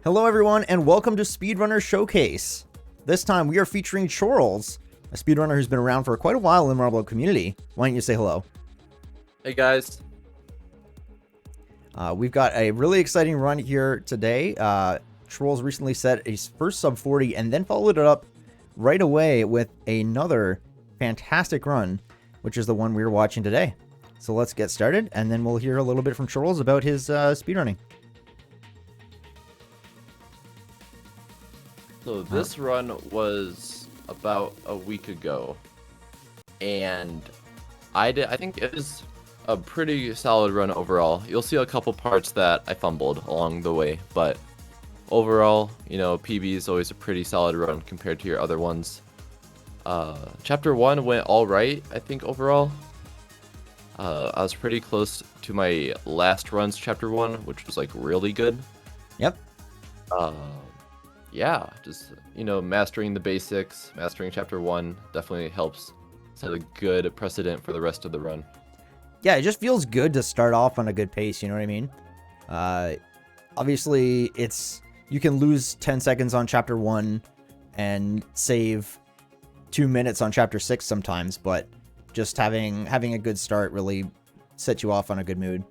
Hello everyone and welcome to Speedrunner Showcase. This time we are featuring Chorlz, a speedrunner who's been around for quite a while in the Marble community. Why don't you say hello? Hey guys. We've got a really exciting run here today. Chorlz recently set his first sub 40 and then followed it up right away with another fantastic run, which is the one we're watching today. So let's get started and then we'll hear a little bit from Chorlz about his speedrunning. So this run was about a week ago, and I think it is a pretty solid run overall. You'll see a couple parts that I fumbled along the way, but overall, you know, PB is always a pretty solid run compared to your other ones. Chapter 1 went all right, I think, overall. I was pretty close to my last run's Chapter 1, which was, like, really good. Yep. Yeah, just, you know, mastering the basics, mastering Chapter 1 definitely helps set a good precedent for the rest of the run. Yeah, it just feels good to start off on a good pace, you know what I mean? Obviously, you can lose 10 seconds on Chapter 1 and save 2 minutes on Chapter 6 sometimes, but just having a good start really sets you off on a good mood.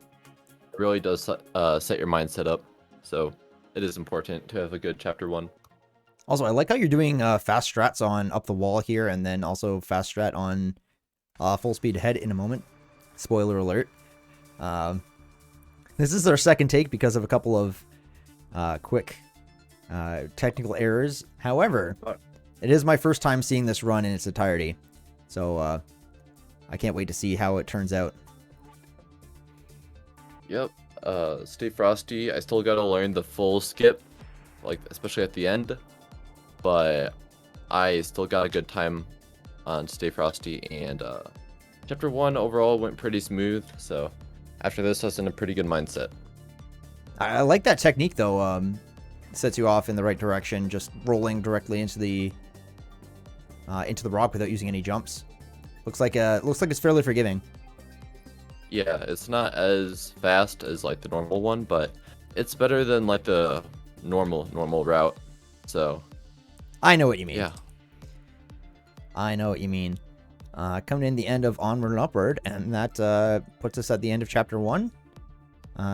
It really does set your mindset up, so it is important to have a good Chapter 1. Also, I like how you're doing fast strats on Up the Wall here, and then also fast strat on Full Speed Ahead in a moment. Spoiler alert. This is our second take because of a couple of quick technical errors. However, it is my first time seeing this run in its entirety, so I can't wait to see how it turns out. Yep. Stay Frosty. I still gotta learn the full skip, like especially at the end, but I still got a good time on Stay Frosty, and Chapter 1 overall went pretty smooth, so after this I was in a pretty good mindset. I like that technique though. Sets you off in the right direction, just rolling directly into the rock without using any jumps. Looks like it's fairly forgiving. Yeah, it's not as fast as like the normal one, but it's better than like the normal route. So I know what you mean. yeah, I know what you mean. Coming in the end of Onward and Upward, and that puts us at the end of Chapter 1.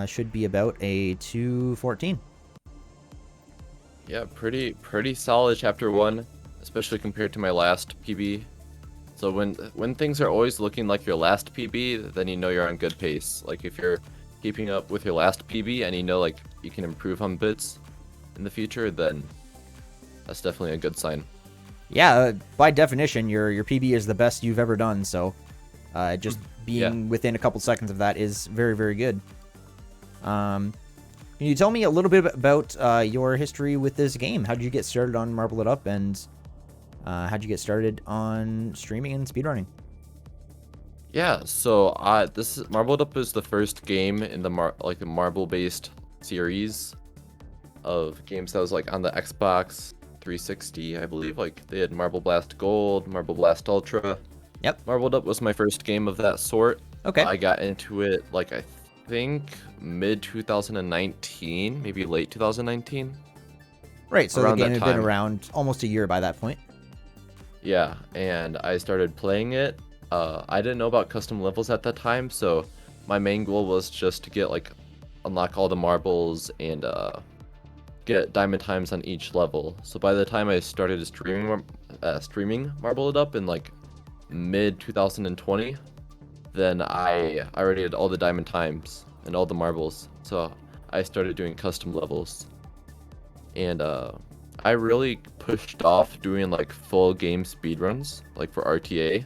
Should be about a 2:14. yeah, pretty solid Chapter 1, especially compared to my last PB. So when things are always looking like your last PB, then you know you're on good pace. Like if you're keeping up with your last PB and you know like you can improve on bits in the future, then that's definitely a good sign. Yeah, by definition, your PB is the best you've ever done. So, just being within a couple seconds of that is very, very good. Can you tell me a little bit about your history with this game? How did you get started on Marble It Up, and how'd you get started on streaming and speedrunning? Yeah, so Marbled Up is the first game in the marble-based series of games that was like on the Xbox 360, I believe. Like they had Marble Blast Gold, Marble Blast Ultra. Yep. Marbled Up was my first game of that sort. Okay. I got into it like I think mid 2019, maybe late 2019. Right, so Around the game that had been time. around almost a year by that point. Yeah, and I started playing it. I didn't know about custom levels at that time, so my main goal was just to get unlock all the marbles and get diamond times on each level. So by the time I started streaming Marble It Up in like mid 2020, then I already had all the diamond times and all the marbles. So I started doing custom levels, and I really pushed off doing like full game speedruns, like for RTA,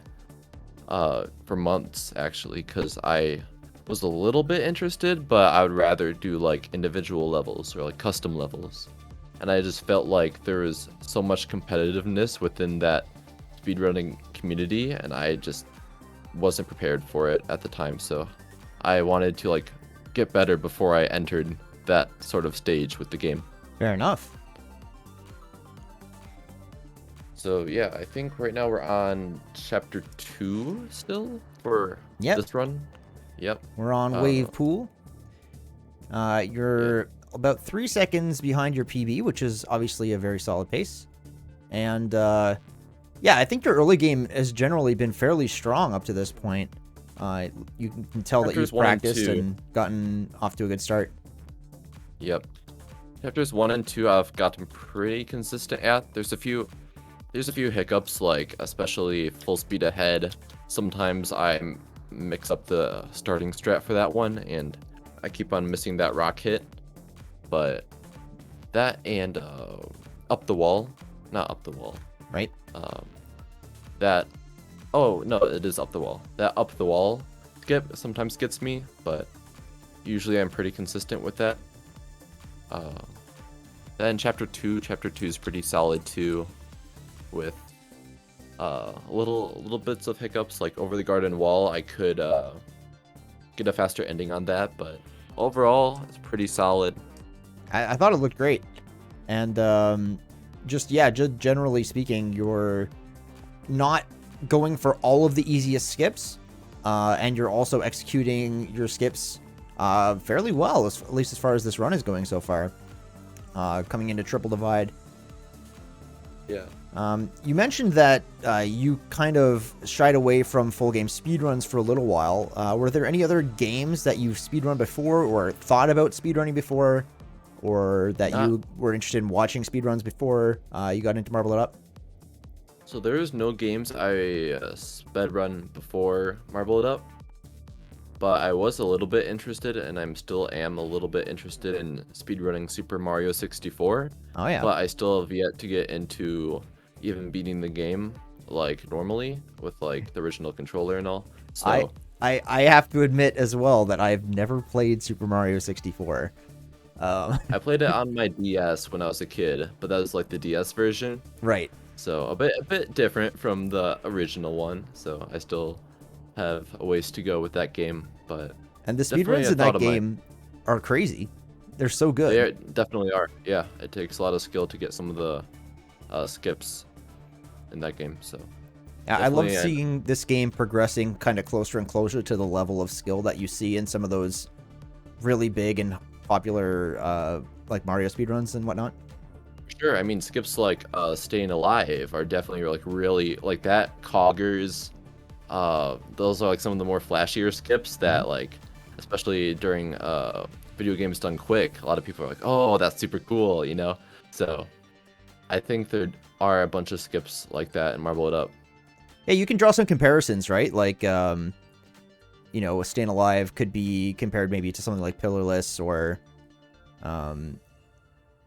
for months actually, because I was a little bit interested, but I would rather do like individual levels or like custom levels. And I just felt like there was so much competitiveness within that speedrunning community, and I just wasn't prepared for it at the time. So I wanted to like get better before I entered that sort of stage with the game. Fair enough. So yeah, I think right now we're on chapter 2 still for this run. Yep. We're on Wave Pool. You're about 3 seconds behind your PB, which is obviously a very solid pace. And yeah, I think your early game has generally been fairly strong up to this point. You can tell that you've practiced and gotten off to a good start. Yep. Chapters 1 and 2 I've gotten pretty consistent at. There's a few hiccups, like especially full speed ahead. Sometimes I mix up the starting strat for that one, and I keep on missing that rock hit. But that and up the wall, not up the wall, right? That, oh no, it is up the wall. That up the wall skip sometimes gets me, but usually I'm pretty consistent with that. Then chapter 2 is pretty solid too, with little bits of hiccups, like over the garden wall. I could get a faster ending on that, but overall it's pretty solid. I thought it looked great, and just generally speaking, you're not going for all of the easiest skips, and you're also executing your skips fairly well, at least as far as this run is going so far. Coming into Triple Divide. Yeah. You mentioned that you kind of shied away from full game speedruns for a little while. Were there any other games that you've speedrun before, or thought about speedrunning before, or that you were interested in watching speedruns before you got into Marble It Up? So there's no games I sped run before Marble It Up, but I was a little bit interested, and I'm still am a little bit interested in speedrunning Super Mario 64. Oh yeah. But I still have yet to get into even beating the game like normally with like the original controller and all. So I have to admit as well that I've never played Super Mario 64. I played it on my DS when I was a kid, but that was like the DS version. Right. So a bit different from the original one. So I still have a ways to go with that game, but and the speedruns in that game are crazy. They're so good. They definitely are. Yeah, it takes a lot of skill to get some of the skips in that game. So yeah, I love seeing this game progressing kind of closer and closer to the level of skill that you see in some of those really big and popular like Mario speedruns and whatnot. Sure, I mean skips like staying alive are definitely like really like that. Coggers, those are like some of the more flashier skips that like, especially during video games done quick, a lot of people are like, oh, that's super cool, you know. So I think there are a bunch of skips like that in Marble It Up. Yeah, you can draw some comparisons, right? Like you know, Staying Alive could be compared maybe to something like Pillarless, or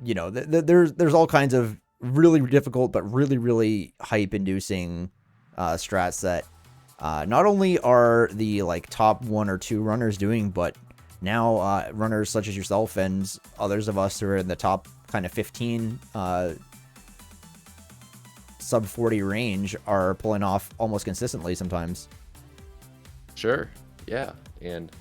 you know, there's all kinds of really difficult but really hype-inducing strats that not only are the like top 1 or 2 runners doing, but now runners such as yourself and others of us who are in the top kind of 15 sub 40 range are pulling off almost consistently sometimes. Sure, yeah. And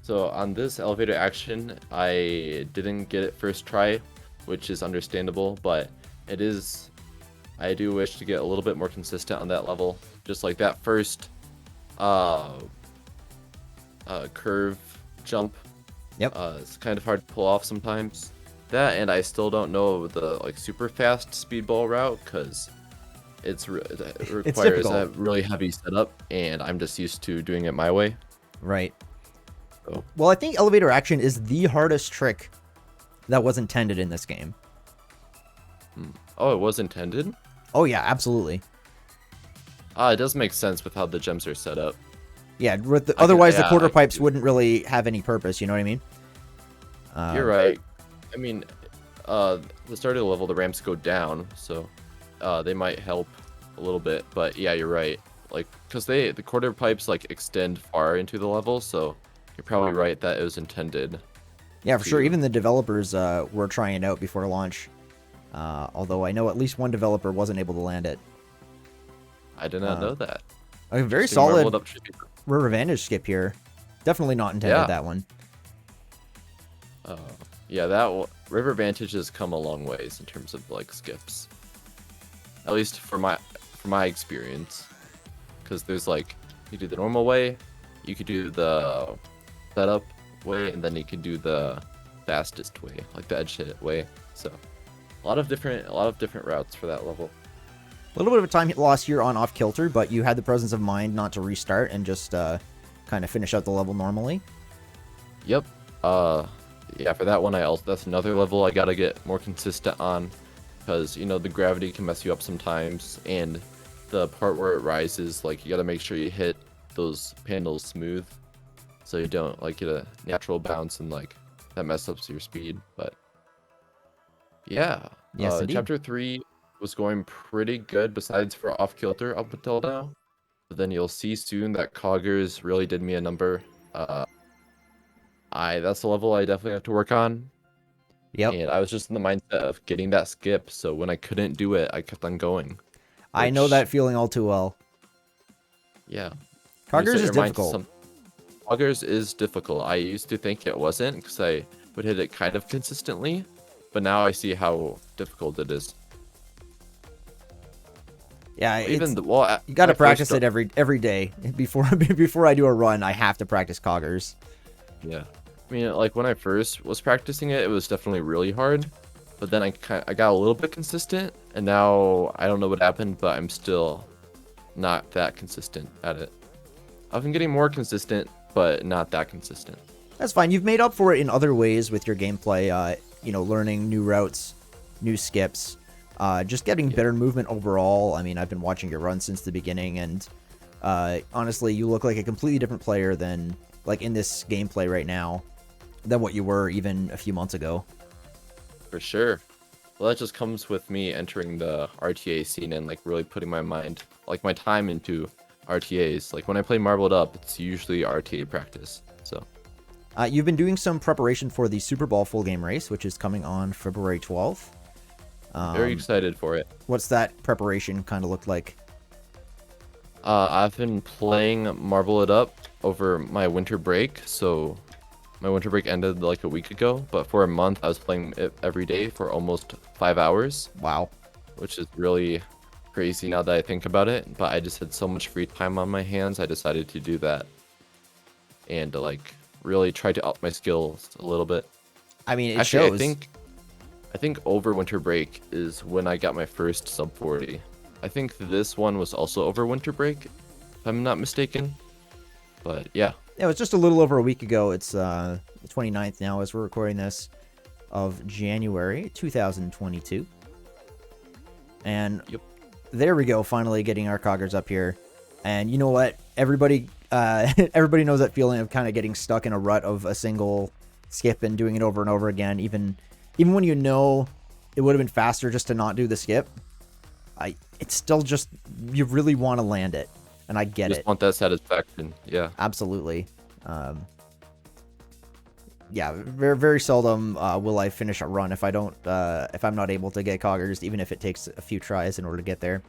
so on this elevator action, I didn't get it first try, which is understandable, but I do wish to get a little bit more consistent on that level. Just like that first curve jump. Yep. It's kind of hard to pull off sometimes. That, and I still don't know the like super fast speedball route, because it requires a really heavy setup, and I'm just used to doing it my way. Right. So. Well, I think elevator action is the hardest trick that was intended in this game. Oh, it was intended? Oh yeah, absolutely. It does make sense with how the gems are set up. Yeah, otherwise the quarter pipes wouldn't really have any purpose, you know what I mean? You're right. I mean, the start of the level, the ramps go down, so they might help a little bit. But yeah, you're right. Like, because the quarter pipes like extend far into the level, so you're probably right that it was intended. Yeah, for sure. Even the developers were trying it out before launch. Although I know at least one developer wasn't able to land it. I did not know that. A very solid River Vantage skip here. Definitely not intended, that one. Yeah, River Vantage has come a long ways in terms of like skips. At least for my experience, because there's like you do the normal way, you could do the setup way, and then you could do the fastest way, like the edge hit way. So a lot of different routes for that level. A little bit of a time loss here on Off Kilter, but you had the presence of mind not to restart and just kind of finish out the level normally. Yep. Yeah, for that one, that's another level I gotta get more consistent on, because you know the gravity can mess you up sometimes, and the part where it rises, like you gotta make sure you hit those panels smooth, so you don't like get a natural bounce and like that mess up your speed. But yeah, Yes, indeed. chapter 3 was going pretty good, besides for Off Kilter up until now. But then you'll see soon that Coggers really did me a number. That's the level I definitely have to work on. Yep. And I was just in the mindset of getting that skip, so when I couldn't do it, I kept on going. I know that feeling all too well. Yeah. Coggers is difficult. Coggers is difficult. I used to think it wasn't, because I would hit it kind of consistently, but now I see how difficult it is. Yeah, even you got to practice it every day before I do a run. I have to practice Coggers. Yeah, I mean, like when I first was practicing it, it was definitely really hard, but then I got a little bit consistent, and now I don't know what happened, but I'm still not that consistent at it. I've been getting more consistent, but not that consistent. That's fine. You've made up for it in other ways with your gameplay. You know, learning new routes, new skips. Just getting better movement overall. I mean, I've been watching your run since the beginning, and honestly, you look like a completely different player than, like, in this gameplay right now, than what you were even a few months ago. For sure. Well, that just comes with me entering the RTA scene and, like, really putting my time into RTAs. Like, when I play Marbled Up, it's usually RTA practice, so. You've been doing some preparation for the Super Ball full game race, which is coming on February 12th. Very excited for it. What's that preparation kind of look like? I've been playing Marble It Up over my winter break, so my winter break ended like a week ago, but for a month I was playing it every day for almost 5 hours. Wow. Which is really crazy now that I think about it, but I just had so much free time on my hands, I decided to do that. And to, like, really try to up my skills a little bit. I mean, it shows. I think over winter break is when I got my first sub 40. I think this one was also over winter break, if I'm not mistaken. But yeah. Yeah, it was just a little over a week ago. It's the 29th now as we're recording this of January 2022. And yep. There we go, finally getting our Coggers up here. And you know what? Everybody knows that feeling of kind of getting stuck in a rut of a single skip and doing it over and over again, even when you know it would have been faster just to not do the skip. It's still just, you really want to land it, and I get it. Just want that satisfaction, yeah. Absolutely. Yeah, very, very seldom will I finish a run if I'm not able to get Coggers, even if it takes a few tries in order to get there.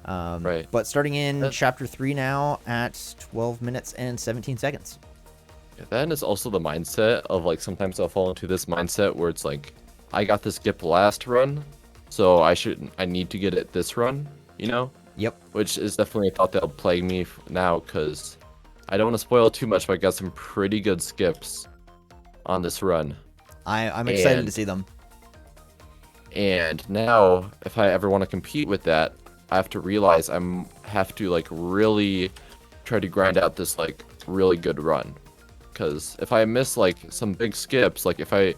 Right. But starting in chapter 3 now at 12 minutes and 17 seconds. Yeah, that is also the mindset of, like, sometimes I'll fall into this mindset where it's like, I got the skip last run, so I need to get it this run, you know? Yep. Which is definitely a thought that'll plague me now, because I don't want to spoil too much, but I got some pretty good skips on this run. I'm excited to see them. And now, if I ever want to compete with that, I have to realize I have to, like, really try to grind out this, like, really good run. Because if I miss, like, some big skips, like, if I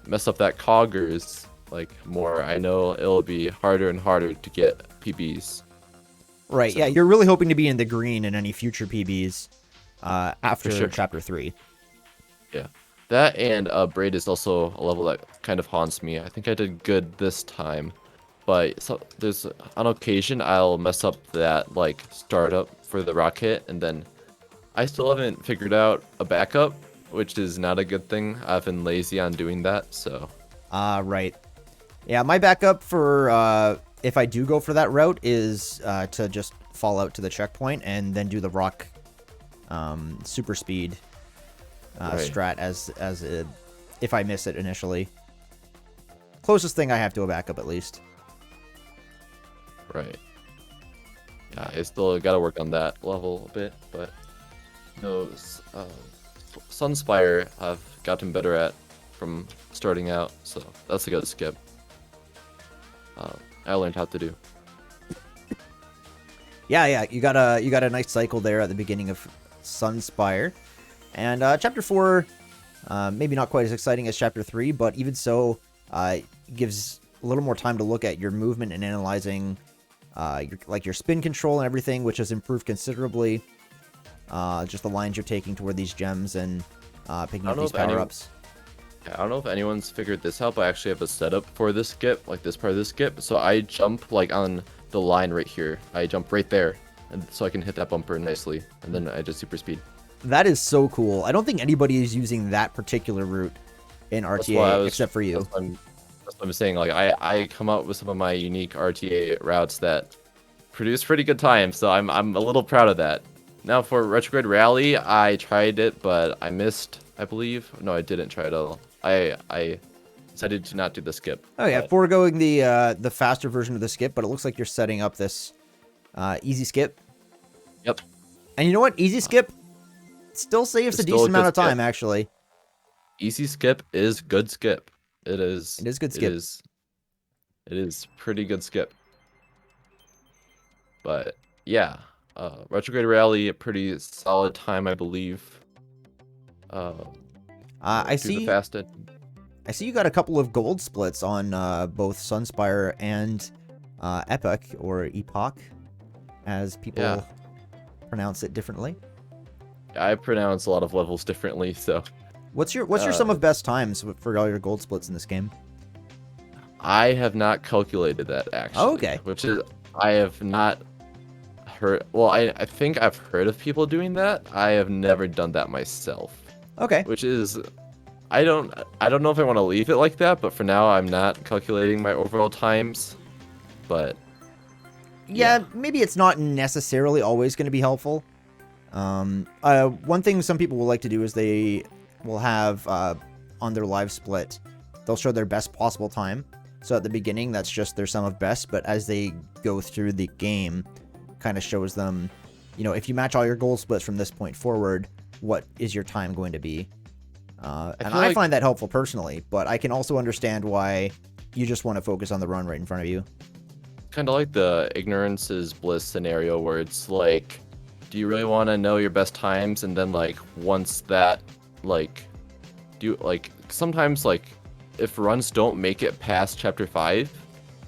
mess up that Coggers, like, more, I know it'll be harder and harder to get PBs. Right, so. Yeah, you're really hoping to be in the green in any future PBs after chapter 3. Yeah. That and Braid is also a level that kind of haunts me. I think I did good this time, but there's on occasion I'll mess up that, like, startup for the rocket, and then I still haven't figured out a backup, which is not a good thing. I've been lazy on doing that, so. Right. Yeah, my backup for if I do go for that route is to just fall out to the checkpoint and then do the rock super speed strat if I miss it initially. Closest thing I have to a backup, at least. Right. Yeah, I still gotta work on that level a bit, but Sunspire I've gotten better at. from starting out, so that's a good skip. I learned how to do. Yeah, you got a nice cycle there at the beginning of Sunspire, and chapter 4, maybe not quite as exciting as chapter 3, but even so, gives a little more time to look at your movement and analyzing, your spin control and everything, which has improved considerably. Just the lines you're taking toward these gems and picking up these power-ups. I don't know if anyone's figured this out, but I actually have a setup for this skip, like this part of this skip. So I jump like on the line right here. I jump right there, and so I can hit that bumper nicely, and then I just super speed. That is so cool. I don't think anybody is using that particular route in RTA except for you. That's what I'm saying. Like I come up with some of my unique RTA routes that produce pretty good times, so I'm a little proud of that. Now for Retrograde Rally, I tried it, but I missed, I believe. No, I didn't try it at all. I decided to not do the skip. Oh yeah, foregoing the faster version of the skip, but it looks like you're setting up this easy skip. Yep. And you know what? Easy skip still saves a decent amount of time, actually. Easy skip is good skip. It is. It is good skip. It is pretty good skip. But yeah, Retrograde Rally, a pretty solid time, I believe. I see you got a couple of gold splits on both Sunspire and Epoch, or Epoch, as people pronounce it differently. I pronounce a lot of levels differently, so. What's your sum of best times for all your gold splits in this game? I have not calculated that, actually. Oh, okay. Which is, I have not heard. Well, I think I've heard of people doing that. I have never done that myself. Okay. Which is, I don't know if I want to leave it like that, but for now I'm not calculating my overall times. But yeah, maybe it's not necessarily always going to be helpful. One thing some people will like to do is they will have on their live split, they'll show their best possible time. So at the beginning, that's just their sum of best, but as they go through the game, kind of shows them, if you match all your gold splits from this point forward, what is your time going to be? And I find that helpful personally, but I can also understand why you just want to focus on the run right in front of you. Kind of like the ignorance is bliss scenario where it's like, do you really want to know your best times? And then like once that sometimes if runs don't make it past chapter 5,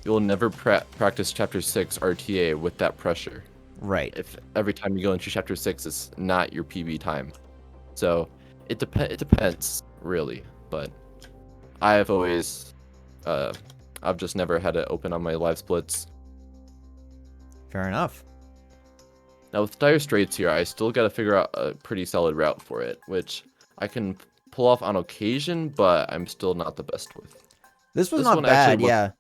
you'll never practice chapter 6 RTA with that pressure. Right. If every time you go into chapter 6 it's not your PB time. So it depends really, but I've always I've just never had it open on my live splits. Fair enough. Now with Dire Straits here, I still got to figure out a pretty solid route for it, which I can pull off on occasion, but I'm still not the best with. This was not bad, yeah.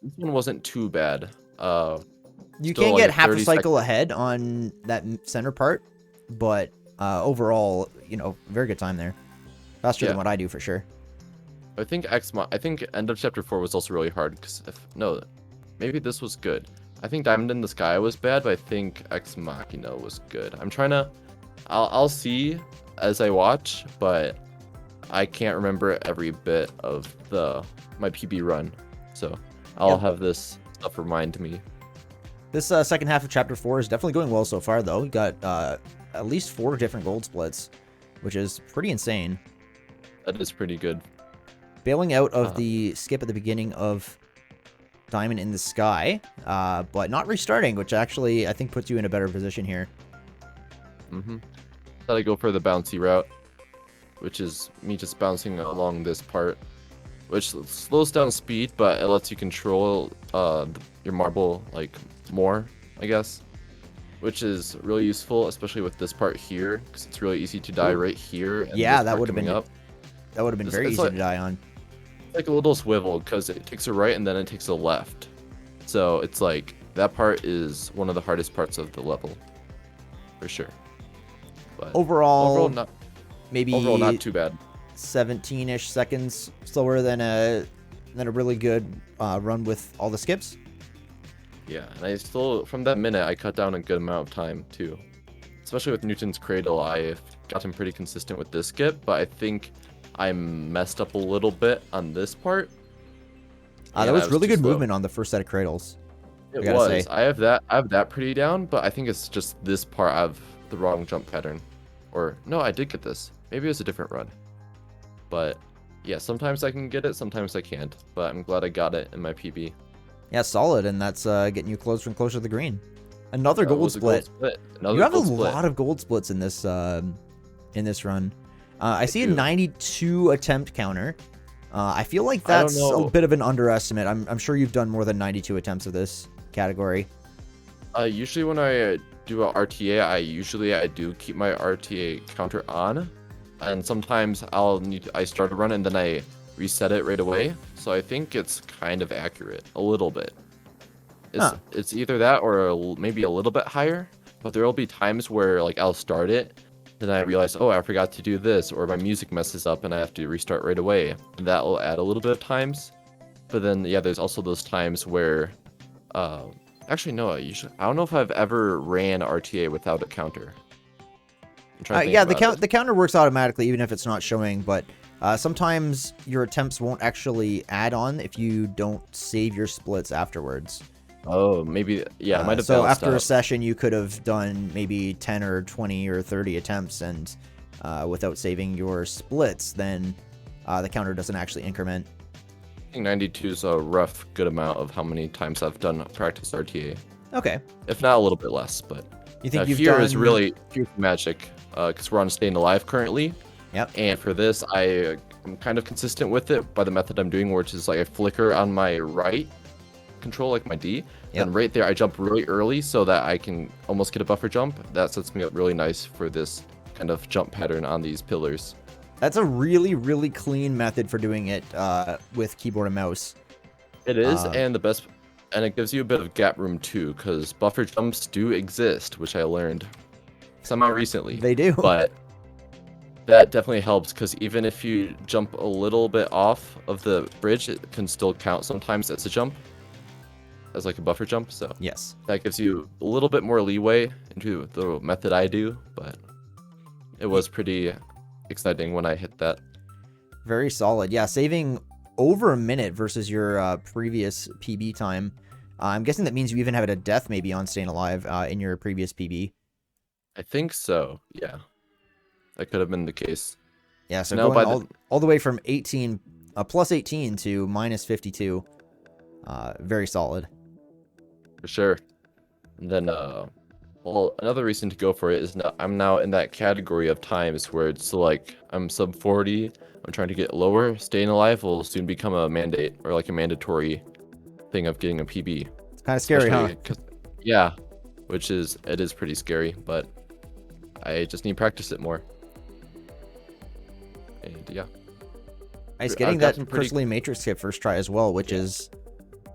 This one wasn't too bad. You can get half a cycle ahead on that center part, but overall, very good time there. Faster than what I do for sure. I think end of chapter 4 was also really hard because maybe this was good. I think Diamond in the Sky was bad, but I think Ex Machina was good. I'll see as I watch, but I can't remember every bit of my PB run, so I'll have this stuff remind me. This second half of chapter 4 is definitely going well so far, though. We got at least 4 different gold splits, which is pretty insane. That is pretty good. Bailing out of the skip at the beginning of Diamond in the Sky, but not restarting, which actually I think puts you in a better position here. Thought I go for the bouncy route, which is me just bouncing along this part, which slows down speed, but it lets you control your marble more, I guess, which is really useful, especially with this part here, because it's really easy to die right here. And yeah, that would have been very easy to die on. Like a little swivel, because it takes a right and then it takes a left, so it's like that part is one of the hardest parts of the level for sure. But overall not too bad. 17-ish seconds slower than a really good run with all the skips. Yeah, and I still, from that minute, I cut down a good amount of time too, especially with Newton's Cradle. I've gotten pretty consistent with this skip, but I think I messed up a little bit on this part. That And was I really too good slow. movement on the first set of cradles. It I gotta was. say. I have that pretty down, but I think it's just this part I have the wrong jump pattern. Or no, I did get this. Maybe it was a different run. But yeah, sometimes I can get it, sometimes I can't. But I'm glad I got it in my PB. Yeah, solid, and that's getting you closer and closer to the green. Another That gold was a gold split. split. Another You have a gold split. lot of gold splits in this run. I see a do. 92 attempt counter. I feel like I don't that's know. a bit of an underestimate. I'm sure you've done more than 92 attempts of this category. Usually when I do a RTA, I do keep my RTA counter on, and sometimes I start a run and then I reset it right away. So I think it's kind of accurate a little bit. It's either that or maybe a little bit higher, but there will be times where like I'll start it, then I realize, oh, I forgot to do this, or my music messes up and I have to restart right away. And that will add a little bit of times. But then yeah, there's also those times where actually, no. I don't know if I've ever ran RTA without a counter. I'm trying to think Yeah, about it. the counter works automatically even if it's not showing, but sometimes your attempts won't actually add on if you don't save your splits afterwards. Oh, maybe. Yeah, it might have So balanced after a out. session, you could have done maybe 10 or 20 or 30 attempts, and without saving your splits, then the counter doesn't actually increment. I think 92 is a rough good amount of how many times I've done practice RTA. Okay. If not a little bit less, but You think you've fear done... is really fear's magic because we're on Staying Alive currently. Yep. And for this, I'm kind of consistent with it by the method I'm doing, which is like I flicker on my right control, like my D, and right there I jump really early so that I can almost get a buffer jump. That sets me up really nice for this kind of jump pattern on these pillars. That's a really, really clean method for doing it with keyboard and mouse. It is, and it gives you a bit of gap room too, because buffer jumps do exist, which I learned somehow recently. They do. But that definitely helps, because even if you jump a little bit off of the bridge, it can still count sometimes as a jump, as like a buffer jump. So yes, that gives you a little bit more leeway into the method I do, but it was pretty exciting when I hit that. very solid. Yeah, saving over a minute versus your previous PB time. I'm guessing that means you even had a death maybe on Staying Alive in your previous PB. I think so, yeah. That could have been the case. Yeah, so Now going all the way from 18, plus 18 to minus 52. Very solid. For sure. And then, well, another reason to go for it is I'm now in that category of times where it's like I'm sub 40, I'm trying to get lower. Staying Alive will soon become a mandate or like a mandatory thing of getting a PB. It's kind of scary, huh? Yeah, it is pretty scary, but I just need to practice it more. And yeah. Nice, getting that Crystalline Matrix hit first try as well, which is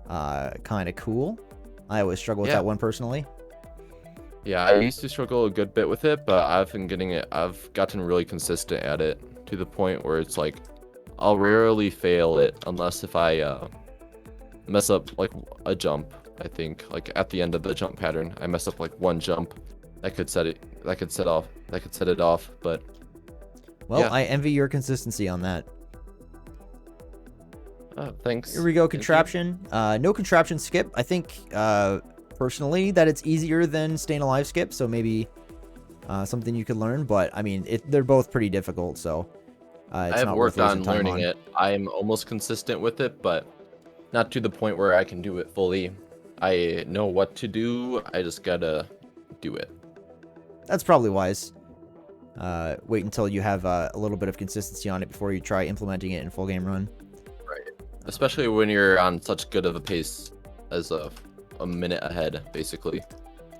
kind of cool. I always struggle with that one personally. Yeah, I used to struggle a good bit with it, but I've gotten really consistent at it to the point where it's like I'll rarely fail it unless if I mess up like a jump. I think like at the end of the jump pattern, I mess up like one jump that could set it off, but well, yeah. I envy your consistency on that. Thanks. Here we go, contraption. No contraption skip. I think personally that it's easier than Staying Alive skip, so maybe something you could learn, but I mean they're both pretty difficult, so it's I have not worked worth on learning it. I'm almost consistent with it, but not to the point where I can do it fully. I know what to do, I just gotta do it. That's probably wise. Wait until you have a little bit of consistency on it before you try implementing it in full game run. Right. Especially when you're on such good of a pace as a minute ahead, basically.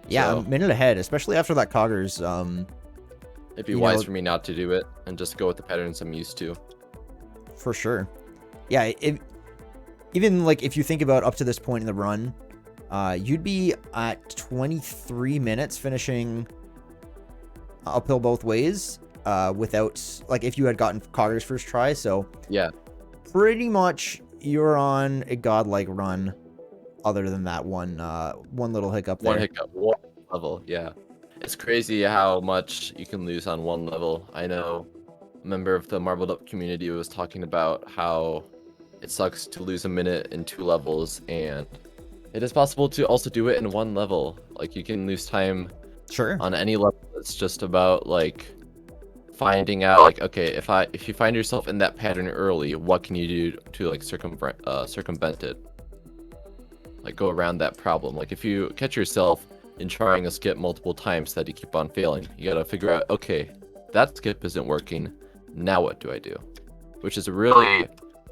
Yeah, so, a minute ahead, especially after that Coggers. It'd be wise for me not to do it and just go with the patterns I'm used to. For sure. Yeah, even like if you think about up to this point in the run, you'd be at 23 minutes finishing uphill both ways without, like, if you had gotten Coggers first try. So yeah, pretty much you're on a godlike run. Other than that one little hiccup there. One level. Yeah, it's crazy how much you can lose on one level. I know member of the Marbled Up community was talking about how it sucks to lose a minute in 2 levels, and it is possible to also do it in 1 level. Like, you can lose time Sure. on any level. It's just about like finding out, like, okay, if you find yourself in that pattern early, what can you do to like circumvent it? Like, go around that problem. Like, if you catch yourself in trying a skip multiple times that you keep on failing, you gotta figure out, okay, that skip isn't working. Now what do I do? Which is a really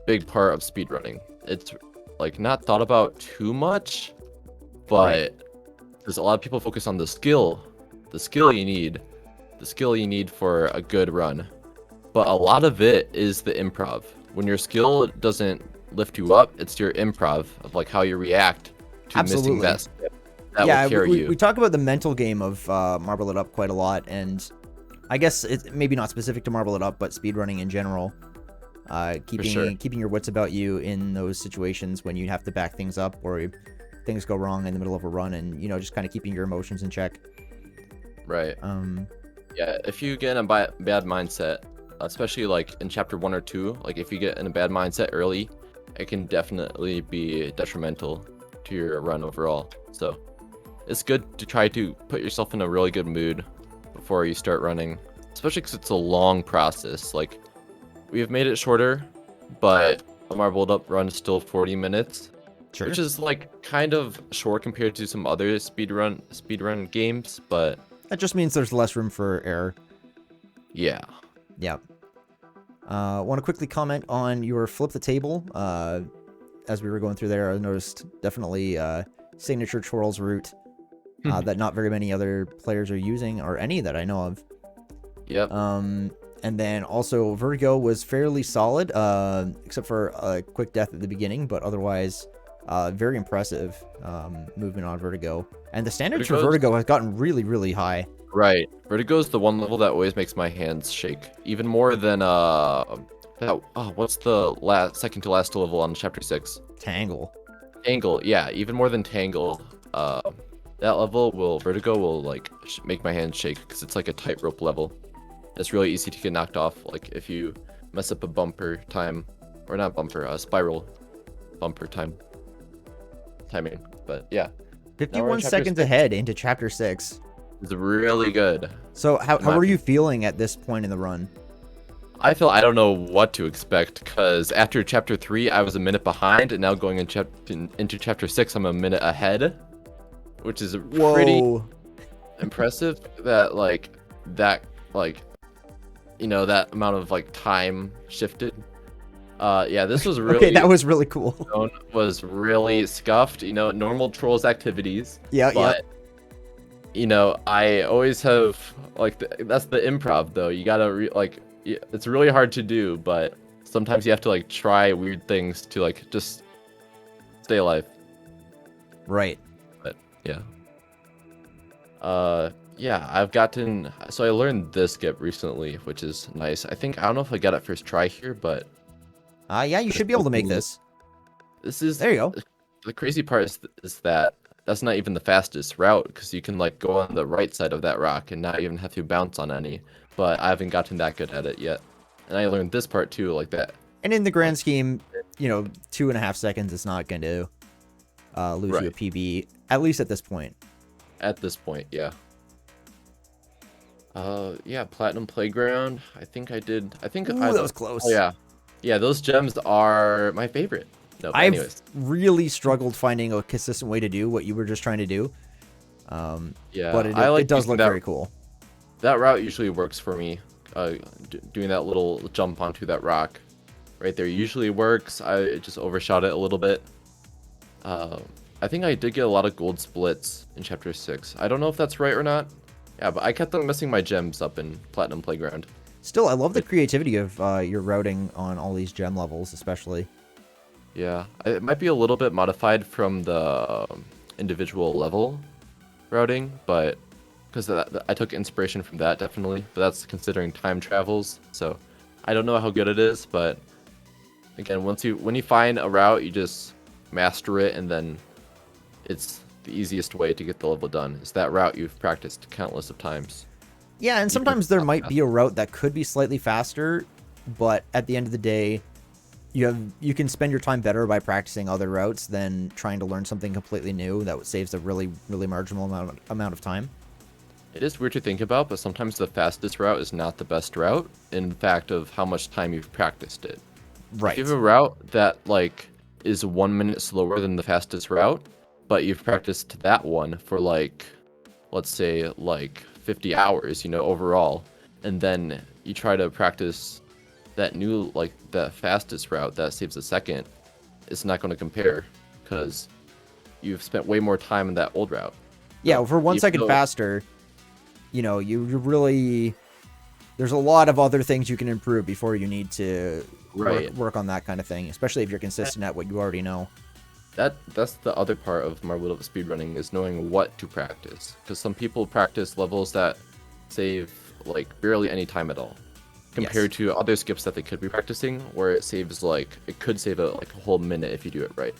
big part of speedrunning. It's like not thought about too much, but there's a lot of people focus on the skill you need for a good run. But a lot of it is the improv. When your skill doesn't lift you up, it's your improv of like how you react to missing that skip that will carry you. We talk about the mental game of Marble It Up quite a lot, and I guess it's maybe not specific to Marble It Up, but speedrunning in general. Keeping your wits about you in those situations when you have to back things up or things go wrong in the middle of a run, and just kind of keeping your emotions in check. Right. Yeah, if you get in a bad mindset, especially like in chapter 1 or 2, like if you get in a bad mindset early, it can definitely be detrimental to your run overall. So it's good to try to put yourself in a really good mood before you start running, especially because it's a long process. Like, we have made it shorter, but a Marbled Up run is still 40 minutes, Sure. which is like kind of short compared to some other speedrun games, but That just means there's less room for error. yeah. Yeah. Want to quickly comment on your flip the table. As we were going through there, I noticed definitely signature Chorlz route that not very many other players are using, or any that I know of. Yep. And then also Vertigo was fairly solid, except for a quick death at the beginning, but otherwise very impressive movement on Vertigo. And the standards for Vertigo has gotten really, really high. Right. Vertigo is the one level that always makes my hands shake. Even more than what's the second to last level on chapter 6? Tangle. Tangle, yeah, even more than Tangle. That level Vertigo will like make my hands shake because it's like a tightrope level. It's really easy to get knocked off, like if you mess up a bumper time, or not bumper, spiral bumper timing. But yeah, 51 seconds ahead into chapter 6. It's really good. So how are you feeling at this point in the run? I don't know what to expect, because after chapter 3 I was a minute behind, and now going into chapter 6 I'm a minute ahead, which is pretty impressive. That that amount of like time shifted. Yeah, this was really okay. That was really cool. Was really scuffed. Normal Trolls activities. Yeah, but, I always have like that's the improv though. You gotta it's really hard to do, but sometimes you have to like try weird things to like just stay alive. Right. But yeah. Yeah, so I learned this skip recently, which is nice. I don't know if I got it first try here, but yeah, you should be able to make this. There you go. The crazy part is that that's not even the fastest route, because you can like go on the right side of that rock and not even have to bounce on any. But I haven't gotten that good at it yet, and I learned this part too, like that. And in the grand scheme, 2.5 seconds is not going to lose you a PB, at least at this point. At this point, yeah. Yeah, Platinum Playground. I think I did. That was close. Oh, yeah. Yeah, those gems are my favorite. No, but anyways. I've really struggled finding a consistent way to do what you were just trying to do. Yeah, but it does look very cool. That route usually works for me. Doing that little jump onto that rock right there usually works. I just overshot it a little bit. I think I did get a lot of gold splits in chapter 6. I don't know if that's right or not. Yeah, but I kept on messing my gems up in Platinum Playground. Still, I love the creativity of your routing on all these gem levels, especially. Yeah, it might be a little bit modified from the individual level routing, but because I took inspiration from that, definitely. But that's considering time travels, so I don't know how good it is. But again, when you find a route, you just master it, and then it's the easiest way to get the level done. Is that route you've practiced countless of times. Yeah, and even if sometimes it's there not might fast. be a route that could be slightly faster, but at the end of the day, you can spend your time better by practicing other routes than trying to learn something completely new that saves a really marginal amount of time. It is weird to think about, but sometimes the fastest route is not the best route, in fact of how much time you've practiced it. If you Right. have a route that like is 1 minute slower than the fastest route, but you've practiced that one for like, let's say like 50 hours, overall, and then you try to practice that new like that fastest route that saves a second, it's not going to compare because you've spent way more time in that old route. Yeah, So well, for 1 second faster, you really there's a lot of other things you can improve before you need to right. work on that kind of thing, especially if you're consistent at what you already know. That's the other part of my will of speedrunning is knowing what to practice. Because some people practice levels that save like barely any time at all, compared to other skips that they could be practicing, where it could save a whole minute if you do it right,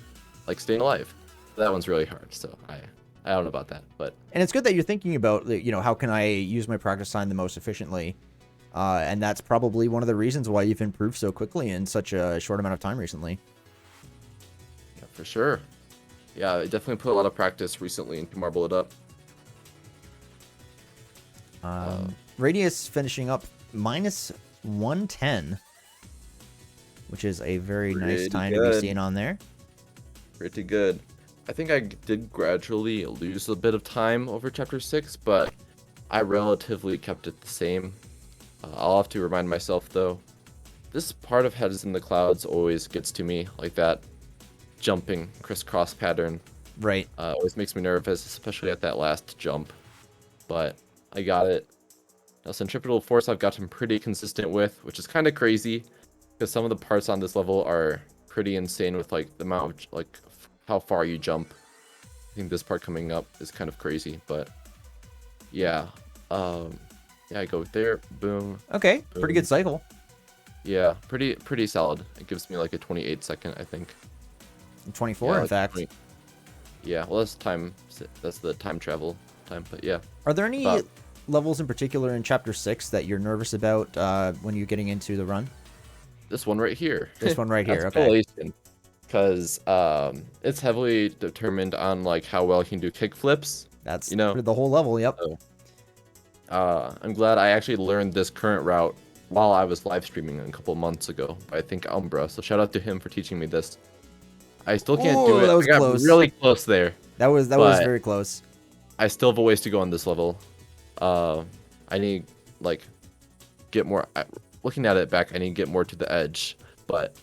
like staying alive. That one's really hard. So I don't know about that, but And it's good that you're thinking about, how can I use my practice time the most efficiently? And that's probably one of the reasons why you've improved so quickly in such a short amount of time recently. yeah, for sure. Yeah, I definitely put a lot of practice recently to marble it up. Radius finishing up minus 110, which is a very nice Pretty time to be good. seen on there. Pretty good. I think I did gradually lose a bit of time over chapter 6, but I relatively kept it the same. I'll have to remind myself though, this part of Heads in the Clouds always gets to me, like that jumping crisscross pattern. Right. Always makes me nervous, especially at that last jump. But I got it. Now, Centripetal Force I've gotten pretty consistent with, which is kind of crazy, because some of the parts on this level are pretty insane with like the amount of like how far you jump. I think this part coming up is kind of crazy, but yeah. Yeah, I go there, boom. Okay, pretty Boom. good cycle. Yeah, pretty solid. It gives me like a 28 second, I think. 24, Yeah, in like fact. 20 Yeah, well that's the time travel time, but yeah. Are there any About- levels in particular in Chapter 6 that you're nervous about when you're getting into the run? This one right here. This one right here, okay. Because it's heavily determined on like how well you can do kickflips. That's the the whole level, yep. So, I'm glad I actually learned this current route while I was live streaming a couple months ago. I think Umbra. So shout out to him for teaching me this. I still can't do Ooh, it. that was I got close. really close there. That was but very close. I still have a ways to go on this level. I need like get more. Looking at it back, I need to get more to the edge. But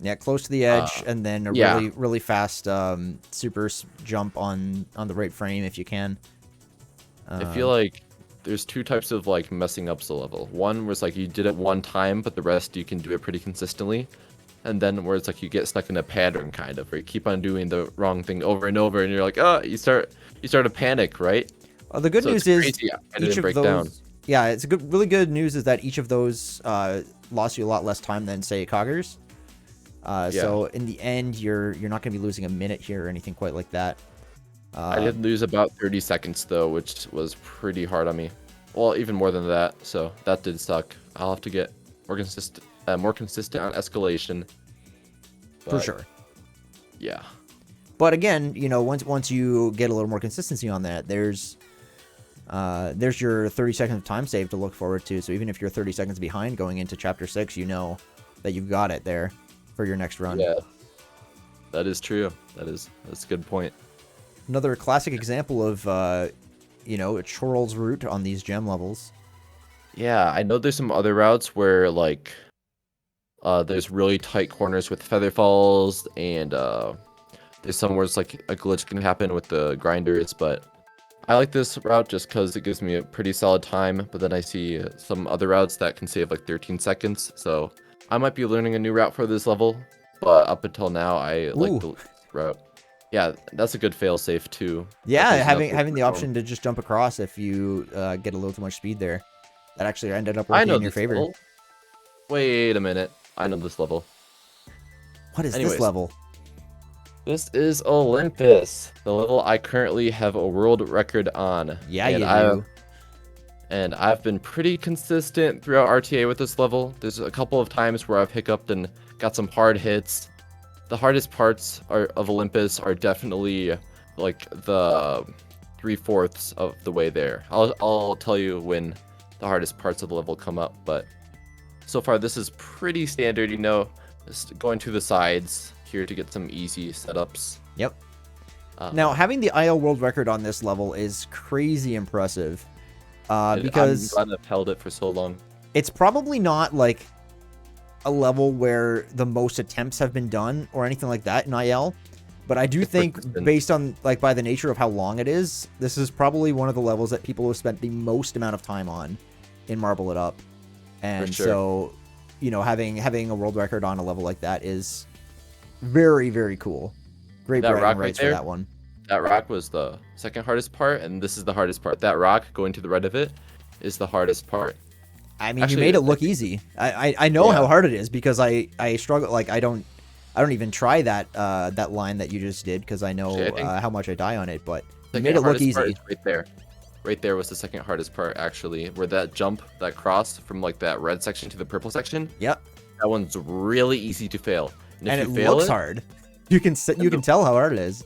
Yeah, close to the edge, and then a yeah. really fast super jump on the right frame if you can. I feel like there's two types of like messing up the level. One was like you did it one time, but the rest you can do it pretty consistently. And then where it's like you get stuck in a pattern kind of, where you keep on doing the wrong thing over and over, and you're like, oh, you start to panic, right? The good So news it's is crazy. I each didn't of break those. down. Yeah, it's really good news is that each of those lost you a lot less time than say Coggers. So in the end, you're not going to be losing a minute here or anything quite like that. I did lose about 30 seconds though, which was pretty hard on me. Well, even more than that. So that did suck. I'll have to get more consistent on escalation. For sure. Yeah. But again, once you get a little more consistency on that, there's your 30 seconds of time save to look forward to. So even if you're 30 seconds behind going into Chapter 6, you know that you've got it there for your next run. Yeah. That is true. That's a good point. Another classic example of, a Chorlz route on these gem levels. Yeah, I know there's some other routes where like there's really tight corners with feather falls, and there's some where it's like a glitch can happen with the grinders, but I like this route just because it gives me a pretty solid time. But then I see some other routes that can save like 13 seconds, so I might be learning a new route for this level. But up until now, I like the route. Yeah, that's a good fail safe too. Yeah, having the option to just jump across if you get a little too much speed there. That actually ended up working in your favor. Level. Wait a minute. I know this level. What is this level? This is Olympus, the level I currently have a world record on. Yeah, and you do. And I've been pretty consistent throughout RTA with this level. There's a couple of times where I've hiccuped and got some hard hits. The hardest parts of Olympus are definitely like the 3/4 of the way there. I'll tell you when the hardest parts of the level come up, but so far this is pretty standard, you know, just going to the sides here to get some easy setups. Yep. Now, having the IL world record on this level is crazy impressive. Because I'm glad I've held it for so long. It's probably not like a level where the most attempts have been done or anything like that in IL, but I do think based on like by the nature of how long it is, this is probably one of the levels that people have spent the most amount of time on in Marble It Up. And so, you know, having a world record on a level like that is very, very cool. Great bragging rights for that one. That rock was the second hardest part, and this is the hardest part. That rock going to the right of it is the hardest part. I mean, actually, you made it look easy. I know how hard it is because I struggle. Like I don't even try that that line that you just did because I know how much I die on it. But you made it look easy. Right there was the second hardest part actually, where that jump, that cross from like that red section to the purple section. Yep. That one's really easy to fail. And it looks hard. You can tell how hard it is.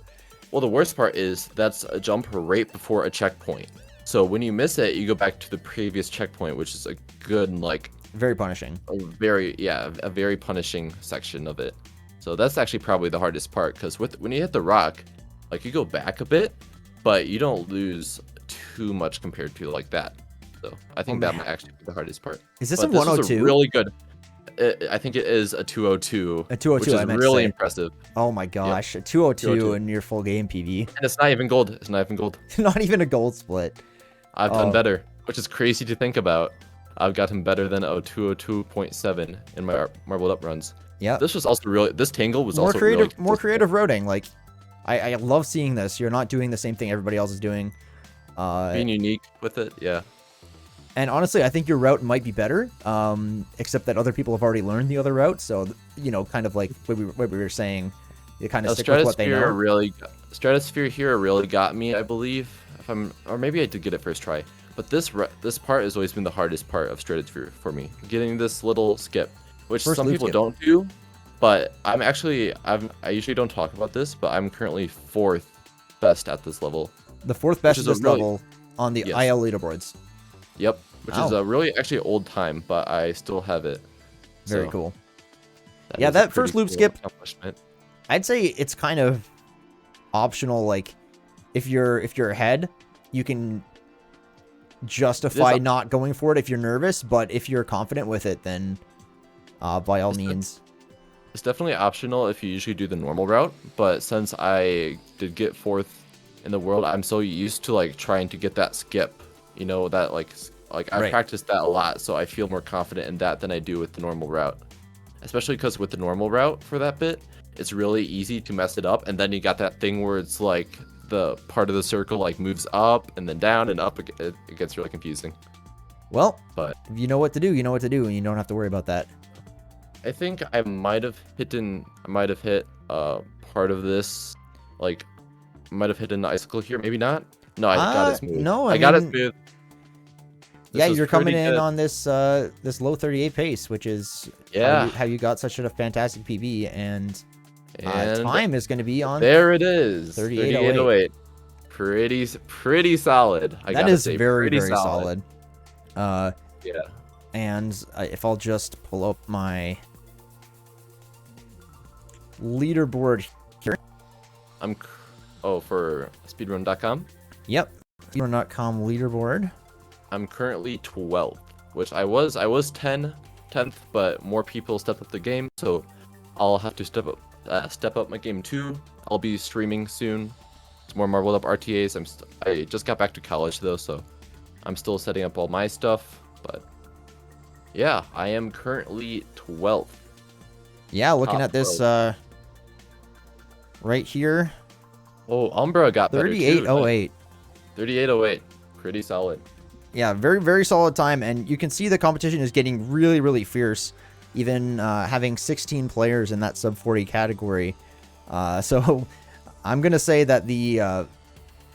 Well, the worst part is that's a jump right before a checkpoint. So when you miss it, you go back to the previous checkpoint, which is a good, like... Very punishing. A very punishing section of it. So that's actually probably the hardest part, because when you hit the rock, like, you go back a bit, but you don't lose too much compared to, like, that. So I think that might actually be the hardest part. Is this a 102? This is a really good... I think it is a 202. A 202, which is really impressive. Oh my gosh, a 202 in your full game PB. And it's not even gold. It's not even gold. Not even a gold split. I've done better, which is crazy to think about. I've gotten better than a 202.7 in my Marbled Up runs. Yeah. This was also really. This tangle was more also creative. Really more creative roading. Like, I love seeing this. You're not doing the same thing everybody else is doing. Being unique with it, yeah. And honestly, I think your route might be better, except that other people have already learned the other route. So, you know, kind of like what we were saying, you kind of stick with what they know. Stratosphere here really got me, I believe. Or maybe I did get it first try. But this part has always been the hardest part of Stratosphere for me. Getting this little skip, which some people don't do. But I usually don't talk about this, but I'm currently 4th best at this level. The 4th best at this level on the IL leaderboards. Yep. Which is a really actually old time, but I still have it. Very cool. Yeah, that first loop skip, I'd say it's kind of optional. Like, if you're ahead, you can justify not going for it if you're nervous, but if you're confident with it, then by all means. It's definitely optional if you usually do the normal route, but since I did get 4th in the world, I'm so used to like trying to get that skip. You know, that like I practiced that a lot, so I feel more confident in that than I do with the normal route. Especially because with the normal route for that bit, it's really easy to mess it up, and then you got that thing where it's like the part of the circle like moves up and then down and up. It gets really confusing. Well, but if you know what to do, you know what to do, and you don't have to worry about that. I think I might have hit part of this, like might have hit an icicle here, maybe not. No, I got it smooth. No, I got it smooth. Yeah, you're coming in on this this low 38 pace, which is how you got such a fantastic PB, and time is going to be on. There it is. 3808. Pretty solid. That is very solid. Yeah. And if I'll just pull up my leaderboard here. For speedrun.com. Yep, speedrun.com leaderboard. I'm currently 12th, which I was 10th, but more people stepped up the game, so I'll have to step up my game too. I'll be streaming soon. It's more Marbled Up RTAs. I just got back to college though, so I'm still setting up all my stuff. But yeah, I am currently 12th. Yeah, looking at this right here. Oh, Umbra got 3808. 3808, pretty solid. Yeah, very solid time, and you can see the competition is getting really fierce, even having 16 players in that sub 40 category. So I'm gonna say that the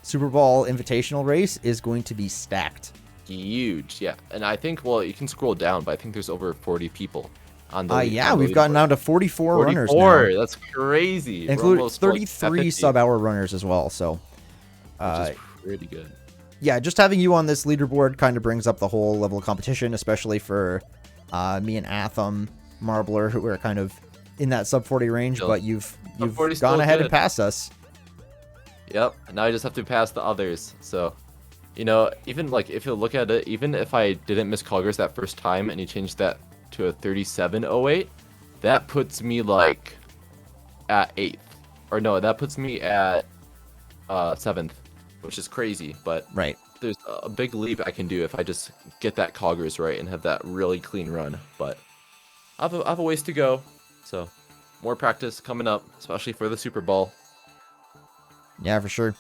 Super Ball Invitational race is going to be stacked. huge. Yeah, and I think, well, you can scroll down, but I think there's over 40 people on the Yeah, on the we've gotten leaderboard. down to 44 runners 44. now, That's crazy. We're including almost like at 33 50, sub-hour runners as well. So, which is uh, pretty good. yeah, just having you on this leaderboard kind of brings up the whole level of competition, especially for me and Atham, Marbler, who are kind of in that sub 40 range. Still, But you've 40 's gone still ahead and good. passed us. Yep. Now I just have to pass the others. So, you know, even like if you look at it, even if I didn't miss Coggers that first time and you changed that to a 3708, that puts me like at 8th. Or no, that puts me at 7th, which is crazy, but Right. there's a big leap I can do if I just get that Coggers right and have that really clean run. But I have a ways to go, so more practice coming up, especially for the Super Bowl. Yeah, for sure.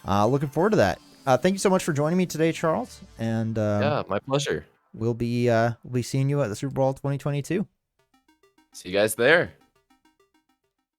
Looking forward to that. Thank you so much for joining me today, Charles. And Yeah, my pleasure. we'll be seeing you at the Super Bowl 2022. See you guys there.